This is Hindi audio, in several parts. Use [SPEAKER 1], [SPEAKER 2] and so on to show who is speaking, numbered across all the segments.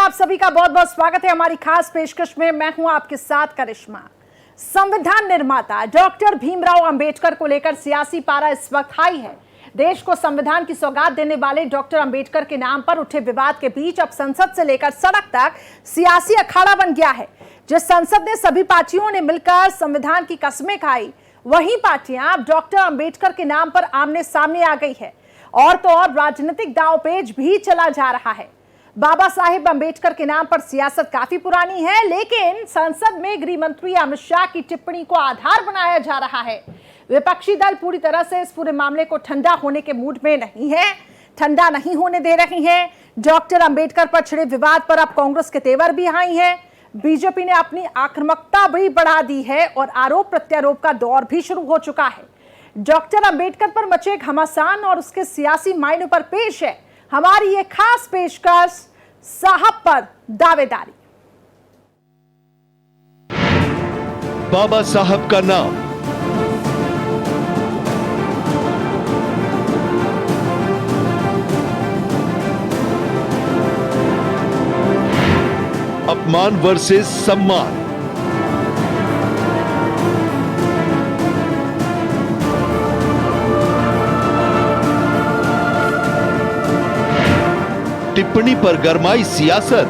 [SPEAKER 1] आप सभी का बहुत बहुत स्वागत है हमारी खास पेशकश में। मैं हूं आपके साथ करिश्मा। संविधान निर्माता डॉक्टर भीमराव अंबेडकर को लेकर सियासी पारा इस वक्त हाई है। देश को संविधान की सौगात देने वाले डॉक्टर अंबेडकर के नाम पर उठे विवाद के बीच अब संसद से लेकर सड़क तक सियासी अखाड़ा बन गया है। जिस संसद ने सभी पार्टियों ने मिलकर संविधान की कस्में खाई, वही पार्टियां अब डॉक्टर अंबेडकर के नाम पर आमने सामने आ गई है। और तो और राजनीतिक दांवपेच भी चला जा रहा है। बाबा साहेब अंबेडकर के नाम पर सियासत काफी पुरानी है, लेकिन संसद में गृह मंत्री अमित शाह की टिप्पणी को आधार बनाया जा रहा है। विपक्षी दल पूरी तरह से इस पूरे मामले को ठंडा होने के मूड में नहीं है, ठंडा नहीं होने दे रही है। डॉक्टर अंबेडकर पर छिड़े विवाद पर अब कांग्रेस के तेवर भी हाई है। बीजेपी ने अपनी आक्रामकता भी बढ़ा दी है और आरोप प्रत्यारोप का दौर भी शुरू हो चुका है। डॉक्टर अंबेडकर पर मचे घमासान और उसके सियासी मायनों पर पेश है हमारी ये खास पेशकश, साहब पर दावेदारी।
[SPEAKER 2] बाबा साहब का नाम अपमान वर्सेस सम्मान। टिप्पणी पर गरमाई सियासत।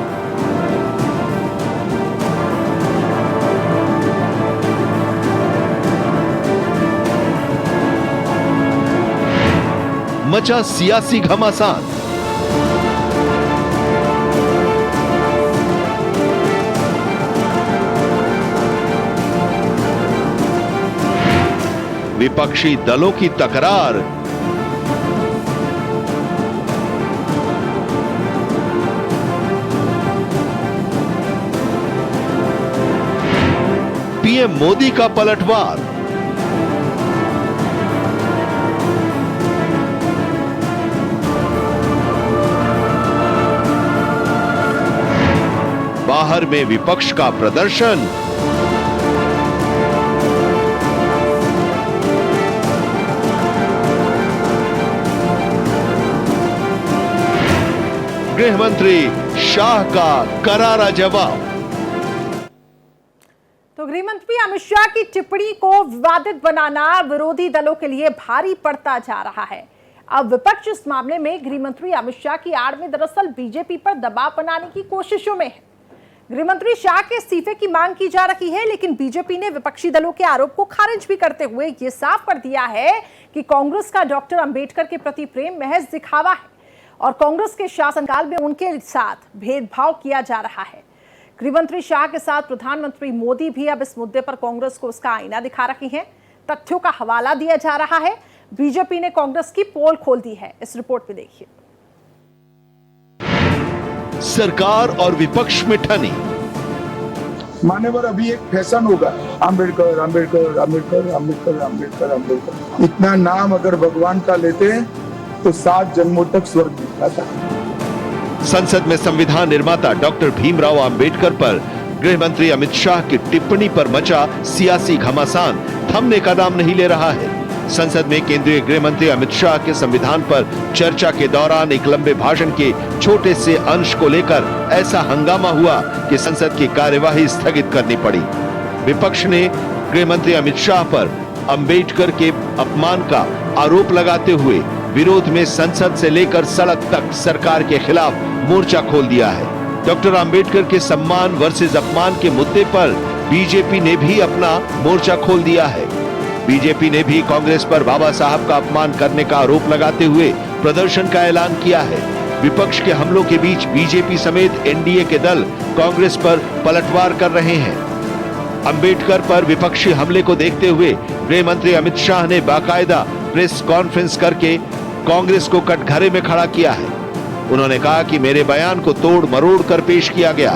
[SPEAKER 2] मचा सियासी घमासान। विपक्षी दलों की तकरार। पीएम मोदी का पलटवार। बाहर में विपक्ष का प्रदर्शन। गृह मंत्री शाह का करारा जवाब।
[SPEAKER 1] तो गृह मंत्री अमित शाह की टिप्पणी को विवादित बनाना विरोधी दलों के लिए भारी पड़ता जा रहा है। अब विपक्ष इस मामले में गृह मंत्री अमित शाह की आड़ में दरअसल बीजेपी पर दबाव बनाने की कोशिशों में है। गृह मंत्री शाह के इस्तीफे की मांग की जा रही है, लेकिन बीजेपी ने विपक्षी दलों के आरोप को खारिज भी करते हुए यह साफ कर दिया है कि कांग्रेस का डॉक्टर अंबेडकर के प्रति प्रेम महज दिखावा है और कांग्रेस के शासनकाल में उनके साथ भेदभाव किया जा रहा है। गृहमंत्री शाह के साथ प्रधानमंत्री मोदी भी अब इस मुद्दे पर कांग्रेस को उसका आईना दिखा रही हैं। तथ्यों का हवाला दिया जा रहा है। बीजेपी ने कांग्रेस की पोल खोल दी है। इस रिपोर्ट में देखिए।
[SPEAKER 2] सरकार और विपक्ष में ठनी।
[SPEAKER 3] मान्यवर, अभी एक फैशन होगा, अंबेडकर अंबेडकर अंबेडकर अंबेडकर अंबेडकर अंबेडकर। इतना नाम अगर भगवान का लेते हैं तो 7 जन्मों तक स्वर्ग दिखता था।
[SPEAKER 2] संसद में संविधान निर्माता डॉक्टर भीमराव अंबेडकर पर गृह मंत्री अमित शाह की टिप्पणी पर मचा सियासी घमासान थमने का नाम नहीं ले रहा है। संसद में केंद्रीय गृह मंत्री अमित शाह के संविधान पर चर्चा के दौरान एक लंबे भाषण के छोटे से अंश को लेकर ऐसा हंगामा हुआ कि संसद की कार्यवाही स्थगित करनी पड़ी। विपक्ष ने गृह मंत्री अमित शाह पर अंबेडकर के अपमान का आरोप लगाते हुए विरोध में संसद से लेकर सड़क तक सरकार के खिलाफ मोर्चा खोल दिया है। डॉक्टर अंबेडकर के सम्मान वर्सेस अपमान के मुद्दे पर बीजेपी ने भी अपना मोर्चा खोल दिया है। बीजेपी ने भी कांग्रेस पर बाबा साहब का अपमान करने का आरोप लगाते हुए प्रदर्शन का ऐलान किया है। विपक्ष के हमलों के बीच बीजेपी समेत एनडीए के दल कांग्रेस पर पलटवार कर रहे हैं। अंबेडकर पर विपक्षी हमले को देखते हुए गृह मंत्री अमित शाह ने बाकायदा प्रेस कॉन्फ्रेंस करके कांग्रेस को कटघरे में खड़ा किया है। उन्होंने कहा कि मेरे बयान को तोड़ मरोड़ कर पेश किया गया।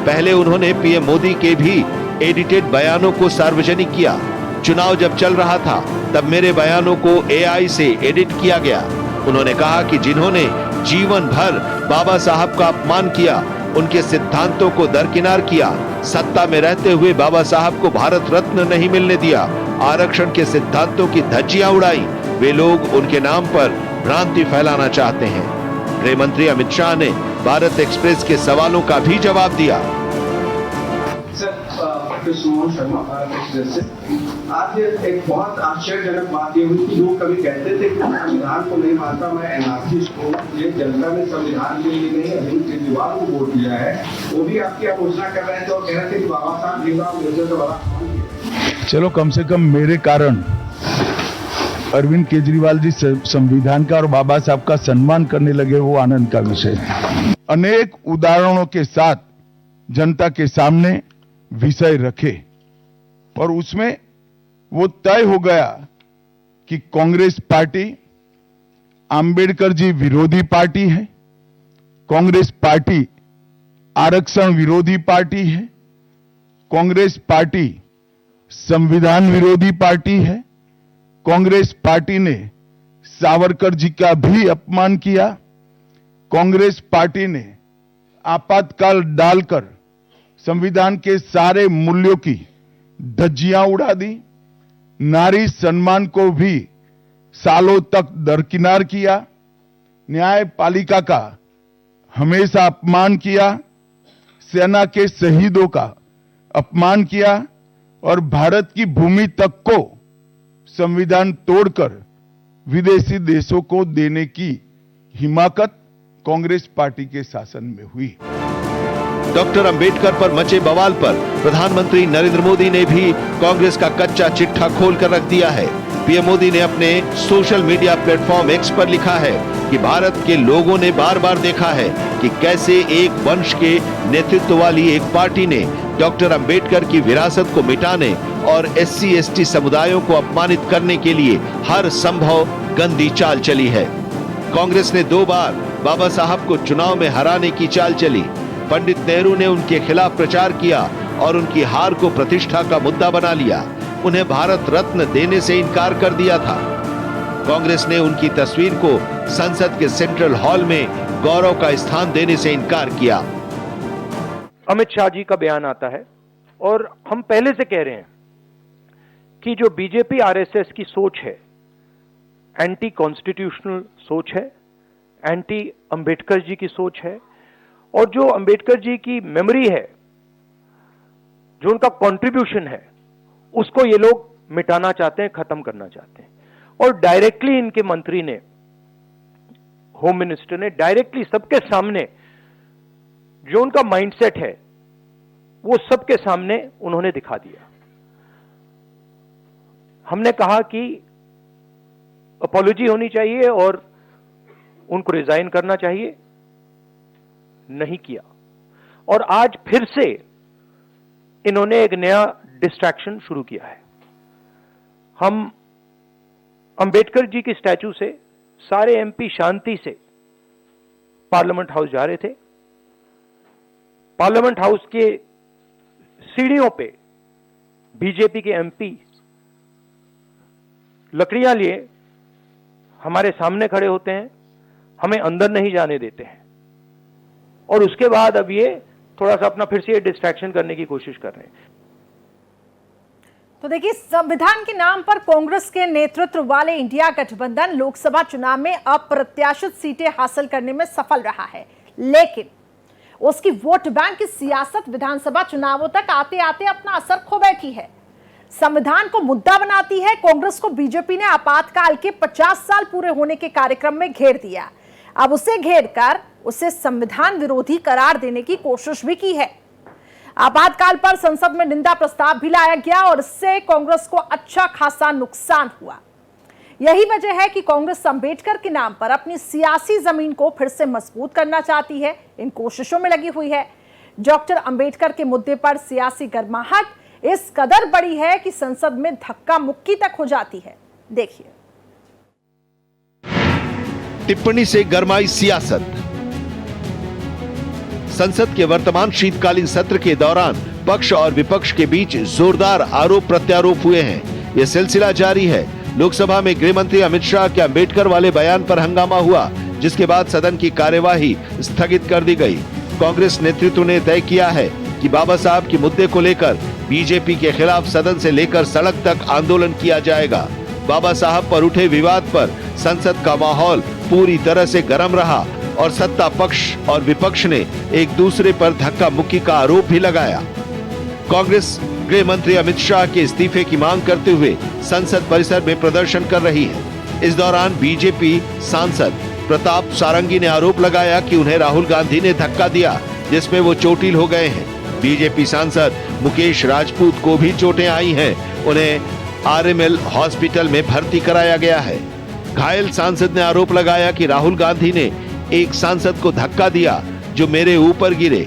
[SPEAKER 2] पहले उन्होंने पीएम मोदी के भी एडिटेड बयानों को सार्वजनिक किया। चुनाव जब चल रहा था तब मेरे बयानों को एआई से एडिट किया गया। उन्होंने कहा कि जिन्होंने जीवन भर बाबा साहब का अपमान किया, उनके सिद्धांतों को दरकिनार किया, सत्ता में रहते हुए बाबा साहब को भारत रत्न नहीं मिलने दिया, आरक्षण के सिद्धांतों की धज्जियां उड़ाई, वे लोग उनके नाम पर भ्रांति फैलाना चाहते हैं। गृह मंत्री अमित शाह ने भारत एक्सप्रेस के सवालों का भी जवाब दिया।
[SPEAKER 4] सुमन शर्मा से आज एक बहुत आश्चर्यजनक बात ये हुई कि लोग कभी कहते थे कि संविधान को नहीं मानता, मैं एनार्किस्ट हूँ, ये जनता ने संविधान के लिए नहीं अरविंद केजरीवाल को वोट दिया है, वो भी आपकी आलोचना कर रहे थे और कह रहे थे कि बाबा साहब भीमराव अम्बेडकर का बड़ा।
[SPEAKER 3] चलो कम से कम मेरे कारण अरविंद केजरीवाल जी संविधान का और बाबा साहब का सम्मान करने लगे, वो आनंद का विषय है। अनेक उदाहरणों के साथ जनता के सामने विषय रखे और उसमें वो तय हो गया कि कांग्रेस पार्टी अंबेडकर जी विरोधी पार्टी है, कांग्रेस पार्टी आरक्षण विरोधी पार्टी है, कांग्रेस पार्टी संविधान विरोधी पार्टी है, कांग्रेस पार्टी ने सावरकर जी का भी अपमान किया, कांग्रेस पार्टी ने आपातकाल डालकर संविधान के सारे मूल्यों की धज्जियां उड़ा दी, नारी सम्मान को भी सालों तक दरकिनार किया, न्यायपालिका का हमेशा अपमान किया, सेना के शहीदों का अपमान किया और भारत की भूमि तक को संविधान तोड़कर विदेशी देशों को देने की हिमाकत कांग्रेस पार्टी के शासन में हुई।
[SPEAKER 2] डॉक्टर अंबेडकर पर मचे बवाल पर प्रधानमंत्री नरेंद्र मोदी ने भी कांग्रेस का कच्चा चिट्ठा खोलकर रख दिया है। पीएम मोदी ने अपने सोशल मीडिया प्लेटफॉर्म एक्स पर लिखा है कि भारत के लोगों ने बार बार देखा है कि कैसे एक वंश के नेतृत्व वाली एक पार्टी ने डॉक्टर अंबेडकर की विरासत को मिटाने और SC/ST समुदायों को अपमानित करने के लिए हर संभव गंदी चाल चली है। कांग्रेस ने 2 बार बाबा साहब को चुनाव में हराने की चाल चली। पंडित नेहरू ने उनके खिलाफ प्रचार किया और उनकी हार को प्रतिष्ठा का मुद्दा बना लिया। उन्हें भारत रत्न देने से इनकार कर दिया था। कांग्रेस ने उनकी तस्वीर को संसद के सेंट्रल हॉल में गौरव का स्थान देने से इनकार किया।
[SPEAKER 5] अमित शाह जी का बयान आता है और हम पहले से कह रहे हैं कि जो बीजेपी आरएसएस की सोच है, एंटी कॉन्स्टिट्यूशनल सोच है, एंटी अंबेडकर जी की सोच है और जो अंबेडकर जी की मेमोरी है, जो उनका कंट्रीब्यूशन है, उसको ये लोग मिटाना चाहते हैं, खत्म करना चाहते हैं। और डायरेक्टली इनके मंत्री ने, होम मिनिस्टर ने डायरेक्टली सबके सामने जो उनका माइंडसेट है वो सबके सामने उन्होंने दिखा दिया। हमने कहा कि अपॉलॉजी होनी चाहिए और उनको रिजाइन करना चाहिए, नहीं किया। और आज फिर से इन्होंने एक नया डिस्ट्रैक्शन शुरू किया है। हम अंबेडकर जी की स्टैचू से सारे एमपी शांति से पार्लियामेंट हाउस जा रहे थे। पार्लियामेंट हाउस के सीढ़ियों पे बीजेपी के एमपी लकड़ियां लिए हमारे सामने खड़े होते हैं, हमें अंदर नहीं जाने देते हैं और उसके बाद अब ये थोड़ा सा अपना फिर से डिस्ट्रैक्शन करने की कोशिश कर रहे हैं।
[SPEAKER 1] तो देखिए, संविधान के नाम पर कांग्रेस के नेतृत्व वाले इंडिया गठबंधन लोकसभा चुनाव में अप्रत्याशित सीटें हासिल करने में सफल रहा है, लेकिन उसकी वोट बैंक की सियासत विधानसभा चुनावों तक आते आते अपना असर खो बैठी है। संविधान को मुद्दा बनाती है कांग्रेस को बीजेपी ने आपातकाल के 50 साल पूरे होने के कार्यक्रम में घेर दिया। अब उसे घेरकर उसे संविधान विरोधी करार देने की कोशिश भी की है। आपातकाल पर संसद में निंदा प्रस्ताव भी लाया गया और इससे कांग्रेस को अच्छा खासा नुकसान हुआ। यही वजह है कि कांग्रेस अंबेडकर के नाम पर अपनी सियासी जमीन को फिर से मजबूत करना चाहती है, इन कोशिशों में लगी हुई है। डॉक्टर अंबेडकर के मुद्दे पर सियासी गर्माहट इस कदर बड़ी है कि संसद में धक्का मुक्की तक हो जाती है। देखिए,
[SPEAKER 2] टिप्पणी से गरमाई सियासत। संसद के वर्तमान शीतकालीन सत्र के दौरान पक्ष और विपक्ष के बीच जोरदार आरोप प्रत्यारोप हुए हैं। यह सिलसिला जारी है। लोकसभा में गृह मंत्री अमित शाह के अंबेडकर वाले बयान पर हंगामा हुआ, जिसके बाद सदन की कार्यवाही स्थगित कर दी गई। कांग्रेस नेतृत्व ने तय किया है कि बाबा साहब के मुद्दे को लेकर बीजेपी के खिलाफ सदन से लेकर सड़क तक आंदोलन किया जाएगा। बाबा साहब पर उठे विवाद पर संसद का माहौल पूरी तरह से गर्म रहा और सत्ता पक्ष और विपक्ष ने एक दूसरे पर धक्का मुक्की का आरोप भी लगाया। कांग्रेस गृह मंत्री अमित शाह के इस्तीफे की मांग करते हुए संसद परिसर में प्रदर्शन कर रही है। इस दौरान बीजेपी सांसद प्रताप सारंगी ने आरोप लगाया कि उन्हें राहुल गांधी ने धक्का दिया, जिसमें वो चोटिल हो गए हैं। बीजेपी सांसद मुकेश राजपूत को भी चोटें आई हैं। उन्हें आरएमएल हॉस्पिटल में भर्ती कराया गया है। घायल सांसद ने आरोप लगाया कि राहुल गांधी ने एक सांसद को धक्का दिया जो मेरे ऊपर गिरे।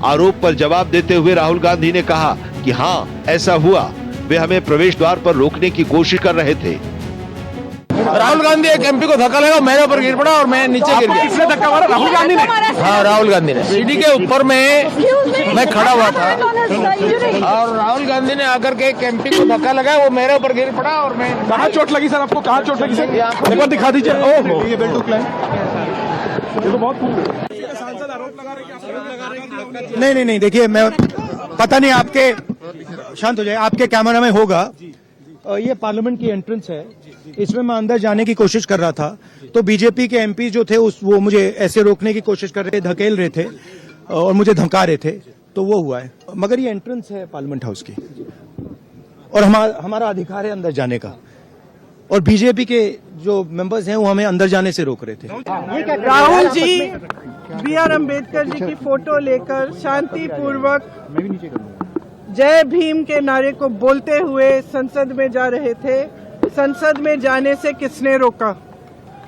[SPEAKER 2] आरोप पर जवाब देते हुए राहुल गांधी ने कहा कि हाँ, ऐसा हुआ। वे हमें प्रवेश द्वार पर रोकने की कोशिश कर रहे थे।
[SPEAKER 6] राहुल गांधी एक एमपी को धक्का लगा, मेरे ऊपर गिर पड़ा और मैं नीचे गिर गया।
[SPEAKER 7] किसने धक्का मारा? राहुल गांधी ने?
[SPEAKER 6] हाँ, राहुल गांधी ने। सीढ़ी के ऊपर मैं खड़ा हुआ था और राहुल गांधी ने आकर के एक एमपी को धक्का लगाया, वो मेरे ऊपर गिर पड़ा और मैं।
[SPEAKER 7] कहाँ चोट लगी सर आपको? कहाँ चोट लगी सर? एक बार दिखा दीजिए। ओहो, ये बेल्ट उकला है। ये तो बहुत सांसद आरोप लगा रहे हैं।
[SPEAKER 8] नहीं, देखिए, मैं पता नहीं आपके, शांत हो जाए, आपके कैमरा में होगा। ये पार्लियामेंट की एंट्रेंस है, इसमें मैं अंदर जाने की कोशिश कर रहा था तो बीजेपी के एमपी जो थे वो मुझे ऐसे रोकने की कोशिश कर रहे थे, धकेल रहे थे और मुझे धमका रहे थे, तो वो हुआ है। मगर ये एंट्रेंस है पार्लियामेंट हाउस की और हमारा अधिकार है अंदर जाने का, और बीजेपी के जो मेंबर्स हैं वो हमें अंदर जाने से रोक रहे थे।
[SPEAKER 9] राहुल जी बी.आर. अम्बेडकर जी की फोटो लेकर शांतिपूर्वक जय भीम के नारे को बोलते हुए संसद में जा रहे थे। संसद में जाने से किसने रोका?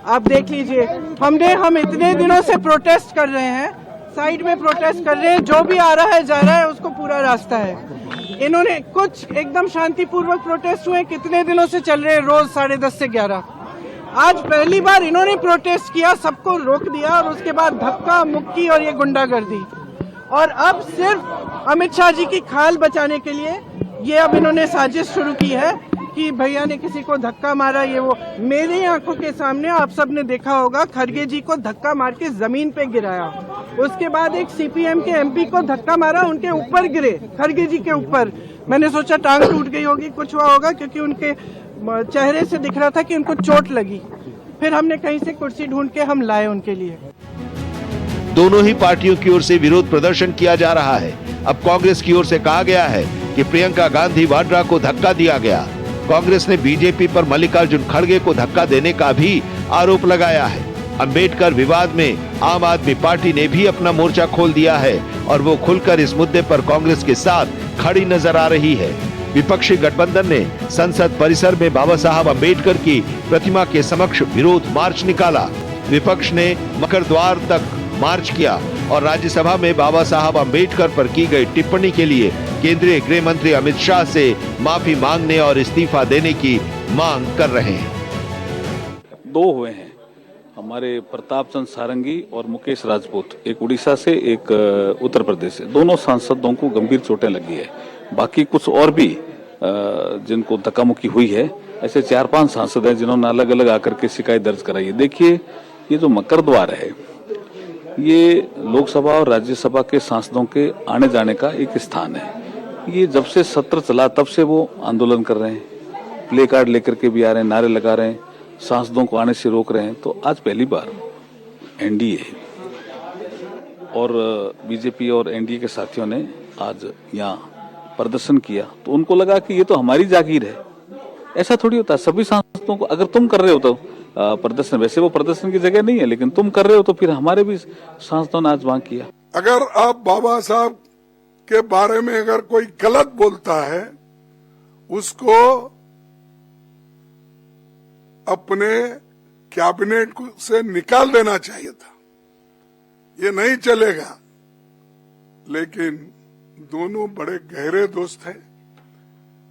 [SPEAKER 9] आप देख लीजिए। हम इतने दिनों से प्रोटेस्ट कर रहे हैं, साइड में प्रोटेस्ट कर रहे हैं, जो भी आ रहा है जा रहा है, उसको पूरा रास्ता है। इन्होंने कुछ एकदम शांतिपूर्वक प्रोटेस्ट हुए, कितने दिनों से चल रहे हैं, रोज 10:30 से 11। आज पहली बार इन्होंने प्रोटेस्ट किया, सबको रोक दिया और उसके बाद धक्का मुक्की और ये गुंडागर्दी। और अब सिर्फ अमित शाह जी की खाल बचाने के लिए ये अब इन्होंने साजिश शुरू की है कि भैया ने किसी को धक्का मारा, ये वो। मेरी आंखों के सामने आप सब ने देखा होगा, खड़गे जी को धक्का मार के जमीन पे गिराया। उसके बाद एक सीपीएम के एमपी को धक्का मारा, उनके ऊपर गिरे, खड़गे जी के ऊपर। मैंने सोचा टांग टूट गई होगी, कुछ हुआ होगा, क्योंकि उनके चेहरे से दिख रहा था कि उनको चोट लगी। फिर हमने कहीं से कुर्सी ढूंढ के हम लाए उनके लिए।
[SPEAKER 2] दोनों ही पार्टियों की ओर से विरोध प्रदर्शन किया जा रहा है। अब कांग्रेस की ओर से कहा गया है कि प्रियंका गांधी वाड्रा को धक्का दिया गया। कांग्रेस ने बीजेपी पर मल्लिकार्जुन खड़गे को धक्का देने का भी आरोप लगाया है। अंबेडकर विवाद में आम आदमी पार्टी ने भी अपना मोर्चा खोल दिया है और वो खुलकर इस मुद्दे पर कांग्रेस के साथ खड़ी नजर आ रही है। विपक्षी गठबंधन ने संसद परिसर में बाबा साहब अंबेडकर की प्रतिमा के समक्ष विरोध मार्च निकाला। विपक्ष ने मकर द्वार तक मार्च किया और राज्यसभा में बाबा साहब अंबेडकर पर की गई टिप्पणी के लिए केंद्रीय गृह मंत्री अमित शाह से माफी मांगने और इस्तीफा देने की मांग कर रहे हैं।
[SPEAKER 10] दो हुए हैं, हमारे प्रताप चंद्र सारंगी और मुकेश राजपूत, एक उड़ीसा से, एक उत्तर प्रदेश से। दोनों सांसदों को गंभीर चोटें लगी है। बाकी कुछ और भी जिनको धक्का मुक्की हुई है, ऐसे 4-5 सांसद हैं जिन्होंने अलग अलग आकर के शिकायत दर्ज कराई है। देखिए, ये जो मकर द्वार है, ये लोकसभा और राज्यसभा के सांसदों के आने जाने का एक स्थान है। ये जब से सत्र चला तब से वो आंदोलन कर रहे हैं, प्ले कार्ड लेकर के भी आ रहे हैं, नारे लगा रहे हैं, सांसदों को आने से रोक रहे हैं। तो आज पहली बार एनडीए और बीजेपी और एनडीए के साथियों ने आज यहाँ प्रदर्शन किया, तो उनको लगा कि ये तो हमारी जागीर है। ऐसा थोड़ी होता है, सभी सांसदों को, अगर तुम कर रहे हो तो प्रदर्शन, वैसे वो प्रदर्शन की जगह नहीं है, लेकिन तुम कर रहे हो तो फिर हमारे भी सांसदों ने आज वहां किया।
[SPEAKER 3] अगर आप बाबा साहब के बारे में अगर कोई गलत बोलता है, उसको अपने कैबिनेट से निकाल देना चाहिए था। ये नहीं चलेगा। लेकिन दोनों बड़े गहरे दोस्त हैं,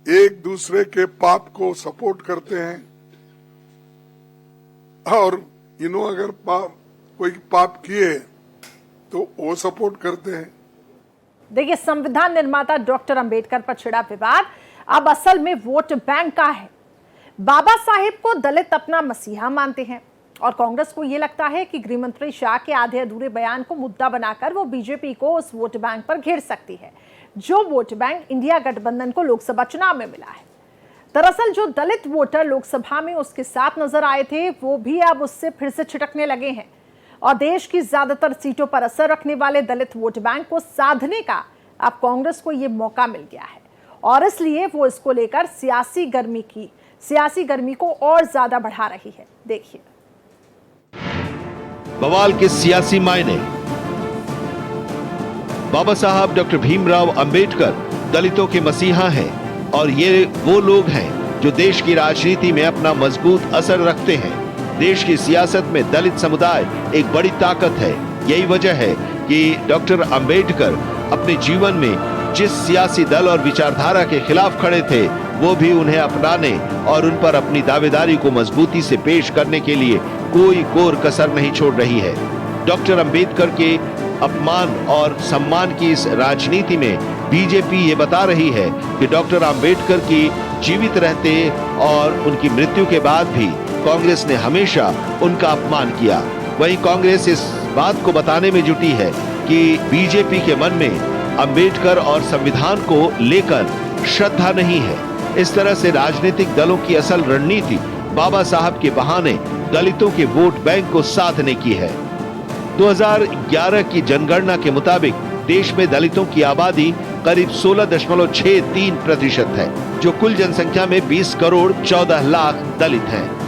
[SPEAKER 3] एक दूसरे के पाप को सपोर्ट करते हैं और अगर कोई पाप किए तो वो सपोर्ट करते हैं।
[SPEAKER 1] देखिए, संविधान निर्माता डॉक्टर अंबेडकर पर छिड़ा विवाद अब असल में वोट बैंक का है। बाबा साहेब को दलित अपना मसीहा मानते हैं और कांग्रेस को यह लगता है कि गृह मंत्री शाह के आधे अधूरे बयान को मुद्दा बनाकर वो बीजेपी को उस वोट बैंक पर घेर सकती है, जो वोट बैंक इंडिया गठबंधन को लोकसभा चुनाव में मिला है। दरअसल जो दलित वोटर लोकसभा में उसके साथ नजर आए थे, वो भी अब उससे फिर से छिटकने लगे हैं। और देश की ज्यादातर सीटों पर असर रखने वाले दलित वोट बैंक को साधने का अब कांग्रेस को ये मौका मिल गया है और इसलिए वो इसको लेकर सियासी गर्मी को और ज्यादा बढ़ा रही है। देखिए
[SPEAKER 2] बवाल के सियासी मायने। बाबा साहब डॉक्टर भीमराव अंबेडकर दलितों के मसीहा हैं और ये वो लोग हैं जो देश की राजनीति में अपना मजबूत असर रखते हैं। देश की सियासत में दलित समुदाय एक बड़ी ताकत है। यही वजह है कि डॉक्टर अंबेडकर अपने जीवन में जिस सियासी दल और विचारधारा के खिलाफ खड़े थे वो भी उन्हें अपनाने और उन पर अपनी दावेदारी को मजबूती से पेश करने के लिए कोई कोर कसर नहीं छोड़ रही है। डॉक्टर अंबेडकर के अपमान और सम्मान की इस राजनीति में बीजेपी ये बता रही है कि डॉक्टर अंबेडकर की जीवित रहते और उनकी मृत्यु के बाद भी कांग्रेस ने हमेशा उनका अपमान किया। वहीं कांग्रेस इस बात को बताने में जुटी है कि बीजेपी के मन में अंबेडकर और संविधान को लेकर श्रद्धा नहीं है। इस तरह से राजनीतिक दलों की असल रणनीति बाबा साहब के बहाने दलितों के वोट बैंक को साधने की है। 2011 की जनगणना के मुताबिक देश में दलितों की आबादी करीब 16.63% है, जो कुल जनसंख्या में 20 करोड़ 14 लाख दलित हैं।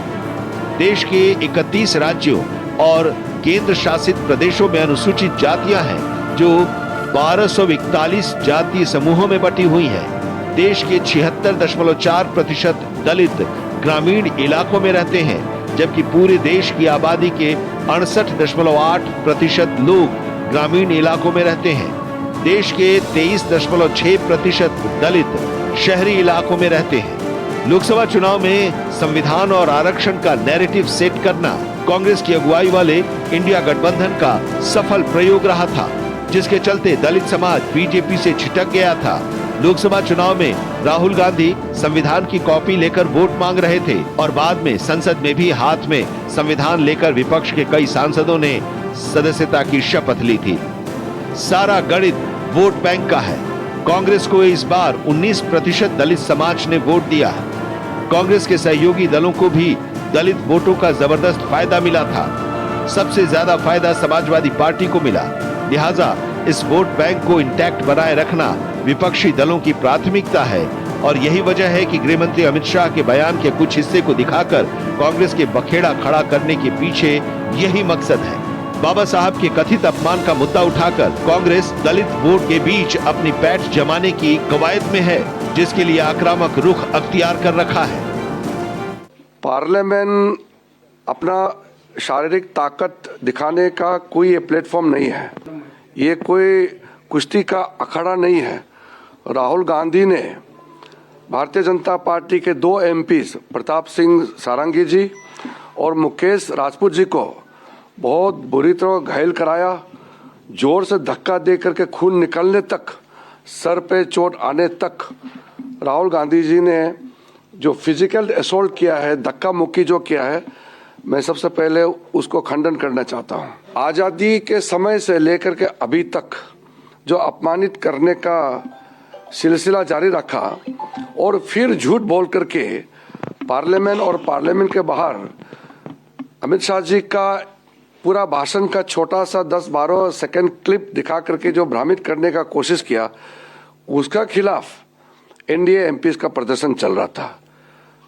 [SPEAKER 2] देश के 31 राज्यों और केंद्र शासित प्रदेशों में अनुसूचित जातियां हैं जो 1241 जातीय समूहों में बटी हुई हैं। देश के 76.4% दलित ग्रामीण इलाकों में रहते हैं, जबकि पूरे देश की आबादी के 68.8% लोग ग्रामीण इलाकों में रहते हैं। देश के 23.6% दलित शहरी इलाकों में रहते हैं। लोकसभा चुनाव में संविधान और आरक्षण का नैरेटिव सेट करना कांग्रेस की अगुवाई वाले इंडिया गठबंधन का सफल प्रयोग रहा था, जिसके चलते दलित समाज बीजेपी से छिटक गया था। लोकसभा चुनाव में राहुल गांधी संविधान की कॉपी लेकर वोट मांग रहे थे और बाद में संसद में भी हाथ में संविधान लेकर विपक्ष के कई सांसदों ने सदस्यता की शपथ ली थी। सारा गणित वोट बैंक का है। कांग्रेस को इस बार 19% दलित समाज ने वोट दिया। कांग्रेस के सहयोगी दलों को भी दलित वोटों का जबरदस्त फायदा मिला था। सबसे ज्यादा फायदा समाजवादी पार्टी को मिला। लिहाजा इस वोट बैंक को इंटैक्ट बनाए रखना विपक्षी दलों की प्राथमिकता है और यही वजह है कि गृह मंत्री अमित शाह के बयान के कुछ हिस्से को दिखाकर कांग्रेस के बखेड़ा खड़ा करने के पीछे यही मकसद है। बाबा साहब के कथित अपमान का मुद्दा उठाकर कांग्रेस दलित वोट के बीच अपनी पैठ जमाने की कवायद में है, जिसके लिए आक्रामक रुख अख्तियार कर रखा है।
[SPEAKER 11] पार्लियामेंट अपना शारीरिक ताकत दिखाने का कोई प्लेटफॉर्म नहीं है। ये कोई कुश्ती का अखाड़ा नहीं है। राहुल गांधी ने भारतीय जनता पार्टी के 2 एमपीज प्रताप सिंह सारंगी जी और मुकेश राजपूत जी को बहुत बुरी तरह घायल कराया। जोर से धक्का दे करके खून निकलने तक, सर पे चोट आने तक राहुल गांधी जी ने जो फिजिकल असॉल्ट किया है, धक्का मुक्की जो किया है, मैं सबसे पहले उसको खंडन करना चाहता हूँ। आज़ादी के समय से लेकर के अभी तक जो अपमानित करने का सिलसिला जारी रखा और फिर झूठ बोल करके पार्लियामेंट और पार्लियामेंट के बाहर अमित शाह जी का पूरा भाषण का छोटा सा 10-12 सेकंड क्लिप दिखा करके जो भ्रमित करने का कोशिश किया, उसका खिलाफ एनडीए एमपीज का प्रदर्शन चल रहा था।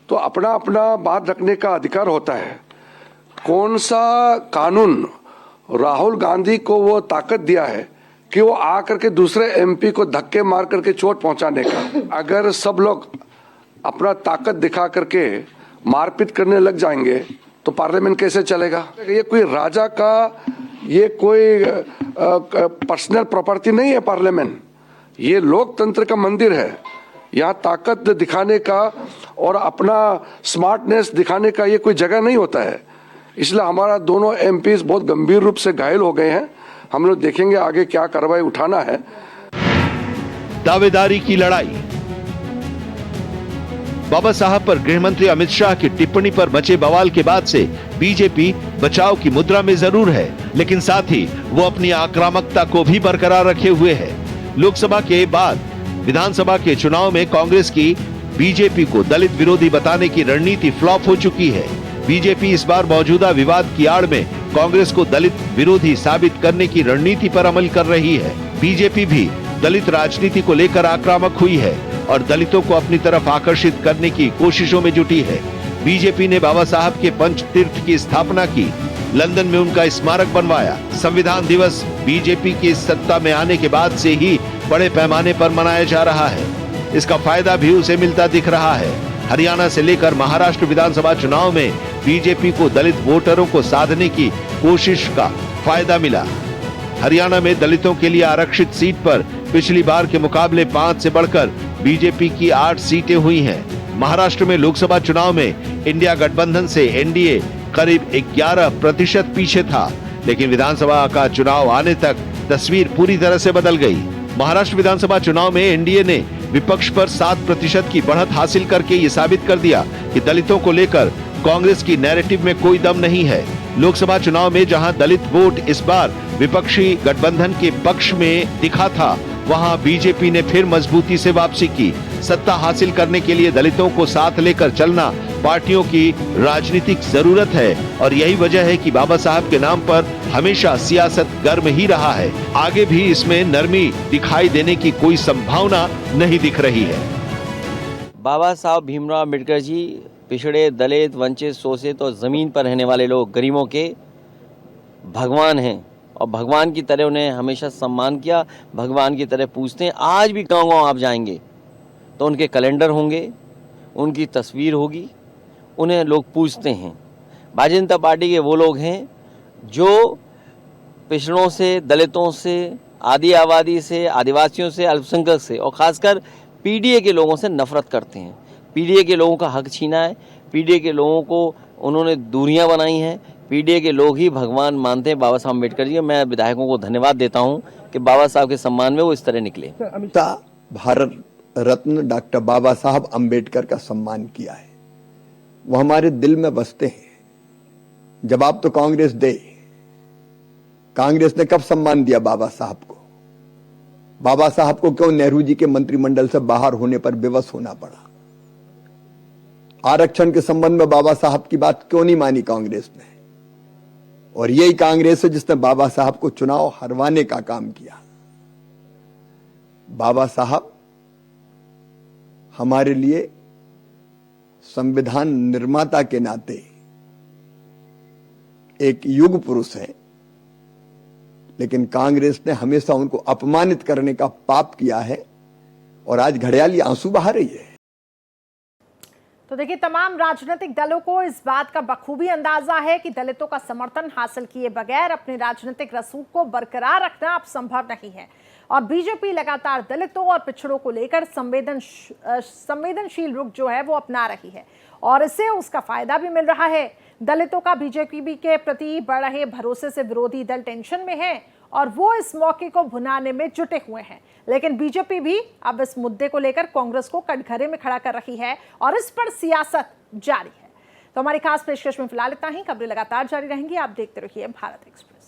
[SPEAKER 11] तो अपना अपना बात रखने का अधिकार होता है। कौन सा कानून राहुल गांधी को वो ताकत दिया है कि वो आकर के दूसरे एमपी को धक्के मार करके चोट पहुंचाने का? अगर सब लोग अपना ताकत दिखा करके मारपीट करने लग जाएंगे तो पार्लियामेंट कैसे चलेगा? ये कोई राजा का, ये कोई पर्सनल प्रॉपर्टी नहीं है पार्लियामेंट। ये लोकतंत्र का मंदिर है। यहाँ ताकत दिखाने का और अपना स्मार्टनेस दिखाने का ये कोई जगह नहीं होता है। इसलिए हमारा दोनों एमपीज बहुत गंभीर रूप से घायल हो गए हैं। हम लोग देखेंगे आगे क्या कार्रवाई उठाना है।
[SPEAKER 2] दावेदारी की लड़ाई। बाबा साहब पर गृह मंत्री अमित शाह की टिप्पणी पर मचे बवाल के बाद से बीजेपी बचाव की मुद्रा में जरूर है, लेकिन साथ ही वो अपनी आक्रामकता को भी बरकरार रखे हुए है। लोकसभा के बाद विधानसभा के चुनाव में कांग्रेस की बीजेपी को दलित विरोधी बताने की रणनीति फ्लॉप हो चुकी है। बीजेपी इस बार मौजूदा विवाद की आड़ में कांग्रेस को दलित विरोधी साबित करने की रणनीति पर अमल कर रही है। बीजेपी भी दलित राजनीति को लेकर आक्रामक हुई है और दलितों को अपनी तरफ आकर्षित करने की कोशिशों में जुटी है। बीजेपी ने बाबा साहब के पंच तीर्थ की स्थापना की, लंदन में उनका स्मारक बनवाया। संविधान दिवस बीजेपी की सत्ता में आने के बाद से ही बड़े पैमाने पर मनाया जा रहा है। इसका फायदा भी उसे मिलता दिख रहा है। हरियाणा से लेकर महाराष्ट्र विधानसभा चुनाव में बीजेपी को दलित वोटरों को साधने की कोशिश का फायदा मिला। हरियाणा में दलितों के लिए आरक्षित सीट पर पिछली बार के मुकाबले 5 से बढ़कर बीजेपी की 8 सीटें हुई हैं। महाराष्ट्र में लोकसभा चुनाव में इंडिया गठबंधन से एनडीए करीब 11% पीछे था, लेकिन विधानसभा का चुनाव आने तक तस्वीर पूरी तरह से बदल गई। महाराष्ट्र विधानसभा चुनाव में एनडीए ने विपक्ष पर 7% की बढ़त हासिल करके ये साबित कर दिया कि दलितों को लेकर कांग्रेस की नैरेटिव में कोई दम नहीं है। लोकसभा चुनाव में जहां दलित वोट इस बार विपक्षी गठबंधन के पक्ष में दिखा था, वहां बीजेपी ने फिर मजबूती से वापसी की। सत्ता हासिल करने के लिए दलितों को साथ लेकर चलना पार्टियों की राजनीतिक जरूरत है और यही वजह है कि बाबा साहब के नाम पर हमेशा सियासत गर्म ही रहा है। आगे भी इसमें नरमी दिखाई देने की कोई संभावना नहीं दिख रही है।
[SPEAKER 12] बाबा साहब भीमराव अम्बेडकर जी पिछड़े, दलित, वंचित, शोषित और जमीन पर रहने वाले लोग, गरीबों के भगवान हैं और भगवान की तरह उन्हें हमेशा सम्मान किया, भगवान की तरह पूजते हैं। आज भी गाँव-गाँव आप जाएंगे तो उनके कैलेंडर होंगे, उनकी तस्वीर होगी, उन्हें लोग पूजते हैं। भारतीय जनता पार्टी के वो लोग हैं जो पिछड़ों से, दलितों से, आदि आबादी से, आदिवासियों से, अल्पसंख्यक से और खासकर पीडीए के लोगों से नफरत करते हैं। पीडीए के लोगों का हक छीना है, पीडीए के लोगों को उन्होंने दूरियां बनाई हैं। पीडीए के लोग ही भगवान मानते हैं बाबा साहब अम्बेडकर जी। मैं विधायकों को धन्यवाद देता हूं कि बाबा साहब के सम्मान में वो इस तरह निकले।
[SPEAKER 13] भारत रत्न डॉक्टर बाबा साहब अम्बेडकर का सम्मान किया है, वो हमारे दिल में बसते हैं। जवाब तो कांग्रेस दे। कांग्रेस ने कब सम्मान दिया बाबा साहब को? बाबा साहब को क्यों नेहरू जी के मंत्रिमंडल से बाहर होने पर विवश होना पड़ा? आरक्षण के संबंध में बाबा साहब की बात क्यों नहीं मानी कांग्रेस ने? और यही कांग्रेस है जिसने बाबा साहब को चुनाव हरवाने का काम किया। बाबा साहब हमारे लिए संविधान निर्माता के नाते एक युग पुरुष है, लेकिन कांग्रेस ने हमेशा उनको अपमानित करने का पाप किया है और आज घड़ियाली आंसू बहा रही है।
[SPEAKER 1] तो देखिए, तमाम राजनीतिक दलों को इस बात का बखूबी अंदाजा है कि दलितों का समर्थन हासिल किए बगैर अपने राजनीतिक रसूख को बरकरार रखना अब संभव नहीं है और बीजेपी लगातार दलितों और पिछड़ों को लेकर संवेदनशील रुख जो है वो अपना रही है और इससे उसका फायदा भी मिल रहा है। दलितों का बीजेपी के प्रति बढ़ रहे भरोसे से विरोधी दल टेंशन में है और वो इस मौके को भुनाने में जुटे हुए हैं, लेकिन बीजेपी भी अब इस मुद्दे को लेकर कांग्रेस को कटघरे में खड़ा कर रही है और इस पर सियासत जारी है। तो हमारी खास पेशकश में फिलहाल इतना ही। खबरें लगातार जारी रहेंगी, आप देखते रहिए भारत एक्सप्रेस।